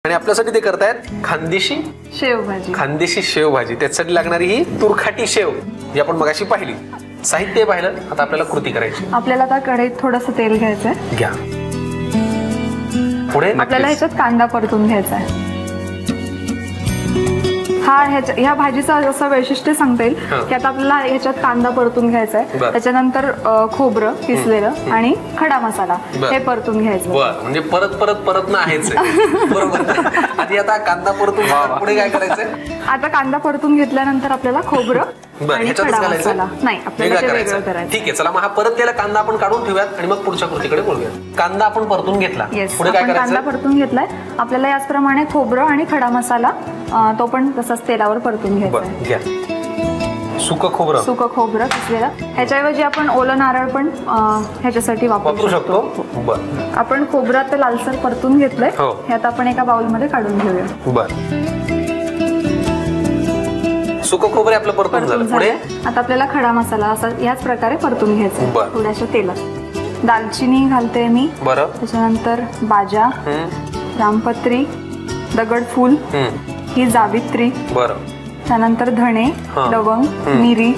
आणि आपल्यासाठी ते करतायत खानदेशी शेवभाजी. खानदेशी शेवभाजी. त्यासाठी लागणारी ही तुरखाटी शेव जी आपण मगाशी पाहिली. साहित्य पाहिलं, आता आपल्याला कृती करायची. आपल्याला आता कढईत थोडंसं तेल घ्यायचंय. घ्या. पुढे आपल्याला ह्याच्यात कांदा परतून घ्यायचा आहे. ह्या भाजीचं असं वैशिष्ट्य सांगता येईल की आता आपल्याला ह्याच्यात कांदा परतून घ्यायचा आहे. त्याच्यानंतर खोबरं किसलेलं आणि खडा मसाला हे परतून घ्यायचं. म्हणजे परत परत परत ना आहेच. बरोबर. आधी आता कांदा परतून, पुढे काय करायचंय? आता कांदा परतून घेतल्यानंतर आपल्याला खोबरं आणि खडा मसाला नाही, आपल्याला वेगळं करायचं. ठीक आहे, चला मग हा परतलेला कांदा आपण काढून ठेवूयात आणि मग पुढच्या कृतीकडे बोलूया. कांदा आपण परतून घेतला, पुढे काय करायचं? कांदा परतून घेतलाय. आपल्याला याचप्रमाणे खोबरं आणि खडा मसाला तो पण तसंच तेलावर परतून घ्यायचा. सुकं खोबरं किसलेलं. ह्याच्याऐवजी आपण ओलं नारळ पण ह्याच्यासाठी वापरू शकतो. आपण खोबरं तर लालसर परतून घेतलंय. हे आता आपण एका बाउल मध्ये काढून घेऊया. सुकं खोबरं आपलं परतून झालं. पुढे आता आपल्याला खडा मसाला असा याच प्रकारे परतून घ्यायचा. थोड्याशा तेलात दालचिनी घालते मी. त्याच्यानंतर बाजा, रामपत्री, दगडफूल, ही जावित्री, त्यानंतर धणे, लवंग, मिरी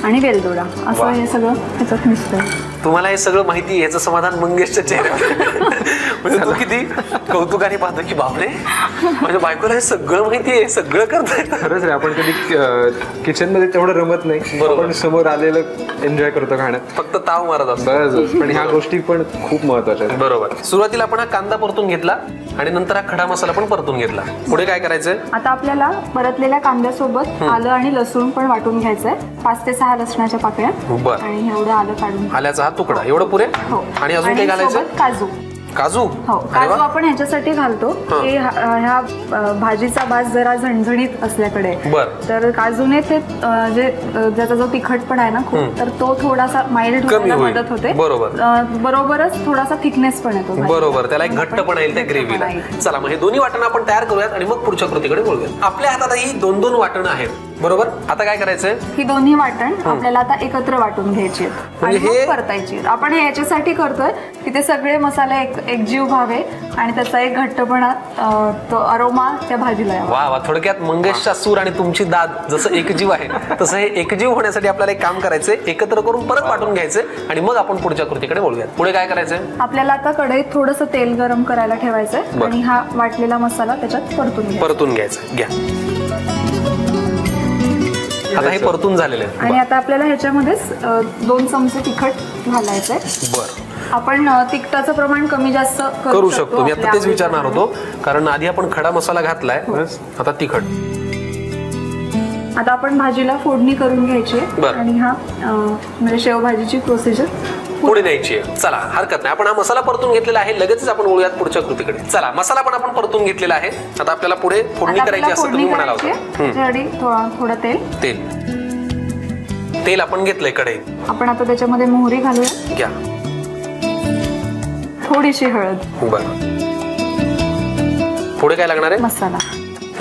आणि वेलदोडा असं हे सगळं ह्याच्यात मिसळतं. तुम्हाला हे सगळं माहिती, याचं समाधान मंगेशच्या चेहऱ्यावर. म्हणजे तू किती कौतुकाने पाहतो की बापरे माझ्या बायकोला हे सगळं माहिती आहे, सगळं करताय. खरंच रे, आपण कधी किचन मध्ये तेवढं रमत नाही. बरोबर, समोर आलेलं एन्जॉय करतो खाण्यात, फक्त ताव मारत असतो. पण ह्या गोष्टी पण खूप महत्वाच्या आहेत. बरोबर. सुरुवातीला आपण हा कांदा परतून घेतला आणि नंतर हा खडा मसाला पण परतून घेतला. पुढे काय करायचंय? आता आपल्याला परतलेल्या कांद्यासोबत आलं आणि लसूण पण वाटून घ्यायचंय. 5 ते 6 लसणाच्या पाकळ्या आणि एवढं आलं काढून, आल्याचा हा तुकडा एवढं पुरे. आणि अजून काय घालायचं? काजू. हो, काजू आपण ह्याच्यासाठी घालतो की ह्या भाजीचा वास जरा झणझणीत असल्याकडे, तर काजूने ते जे ज्याचा जो तिखटपणा आहे ना खूप, तर तो थोडासा माइल्ड होण्याला मदत होते. बरोबरच थोडासा थिकनेस पण येतो. बरोबर, त्याला एक घट्टपणा येईल त्या ग्रेव्हीला. चला मग हे दोन्ही वाटणं आपण तयार करूयात आणि मग पुढच्या कृतीकडे बोलूया. आपल्या हातात ही 2-2 वाटणं आहेत. बरोबर. आता काय करायचंय? ही दोन्ही वाटण आपल्याला आता एकत्र वाटून घ्यायची आणि परतायची. आपण हे याच्यासाठी करतोय की ते सगळे मसाले एकजीव व्हावे आणि त्याचा एक घट्टपणा, तो अरोमा त्या भाजीला यावा. वा वा. थोडक्यात मंगेशचा सूर आणि तुमची दाद जसं एकजीव आहे तसं हे एकजीव होण्यासाठी आपल्याला एक काम करायचंय, एकत्र करून परत वाटून घ्यायचंय आणि मग आपण पुढच्या कृतीकडे बोलूया. पुढे काय करायचंय? आपल्याला आता कढईत थोडंसं तेल गरम करायला ठेवायचंय आणि हा वाटलेला मसाला त्याच्यात परतून घ्यायचा. घ्या. आता हे परतून झालेलं आहे आणि आता आपल्याला ह्याच्यामध्येच 2 चमचे तिखट घालायचंय. आपण तिखटाचं प्रमाण कमी जास्त करू शकतो. मी आता तेच विचारणार होतो, कारण आधी आपण खडा मसाला घातलाय, आता तिखट. आता आपण भाजीला फोडणी करून घ्यायची आणि हा म्हणजे शेवभाजीची प्रोसिजर पुढे न्यायची आहे. चला, हरकत नाही. आपण हा मसाला परतून घेतलेला आहे. लगेचच आपण बोलूयात पुढच्या कृतीकडे. चला, मसाला पण आपण परतून घेतलेला आहे. आता आपल्याला पुढे फोडणी करायची असं तुम्ही म्हणाला होता. थोडं तेल आपण घेतलंय कढईत. आपण आता त्याच्यामध्ये मोहरी घालूया. घ्या. थोडीशी हळद. पुढे काय लागणार आहे? मसाला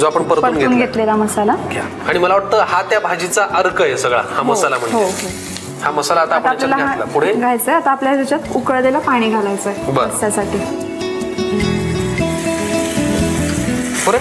जो आपण परतून घेतलेला मसाला घ्या. आणि मला वाटतं हा त्या भाजीचा अर्क आहे सगळा, हा मसाला म्हणजे. हा मसाला आता आपण घातला. पुढे घ्यायचंय. आता आपल्याला त्याच्यात उकळलेलं पाणी घालायचंय त्यासाठी. पुढे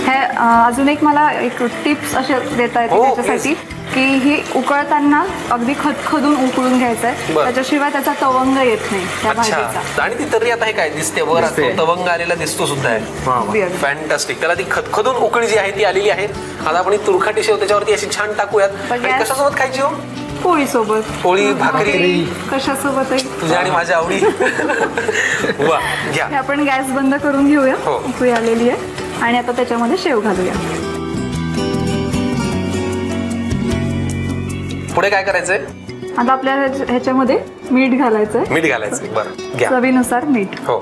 हे अजून एक मला एक टिप्स असे देता येते त्याच्यासाठी की ही उकळताना अगदी खदखदून उकळून घ्यायचंय, त्याच्याशिवाय त्याचा तवंग येत नाही त्या भाजीचा. आणि ती तर्री आता हे काय दिसते वर, तवंग आलेला दिसतो सुद्धा आहे. फॅन्टास्टिक. त्याला ती खदखदून उकळी जी आहे ती आलेली आहे. आता आपण ही तुरखाटी शेव त्याच्यावरती अशी छान टाकूयात. कशासोबत खायची हो? पोळी सोबत. पोळी, भाकरी, कशासोबत? तुझ्या आणि माझ्या आवडी. वा. घ्या. आपण गॅस बंद करून घेऊया. उकळी आलेली आहे आणि आता त्याच्यामध्ये शेव घालूया. पुढे काय करायचंय? आता आपल्याला ह्याच्यामध्ये मीठ घालायचंय. बरं. घ्या. चवीनुसार मीठ. हो.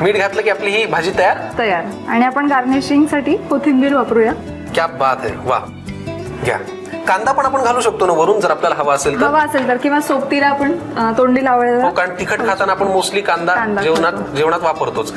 मीठ घातलं की आपली ही भाजी तयार. आणि आपण गार्निशिंग साठी कोथिंबीर वापरूया. क्या बात आहे. वा. घ्या. कांदा पण आपण घालू शकतो ना वरून, जर आपल्याला हवा असेल तर, किंवा सोबतीला आपण तोंडी लावायला. कारण तिखट खाताना आपण मोस्टली कांदा जेवणात वापरतोच.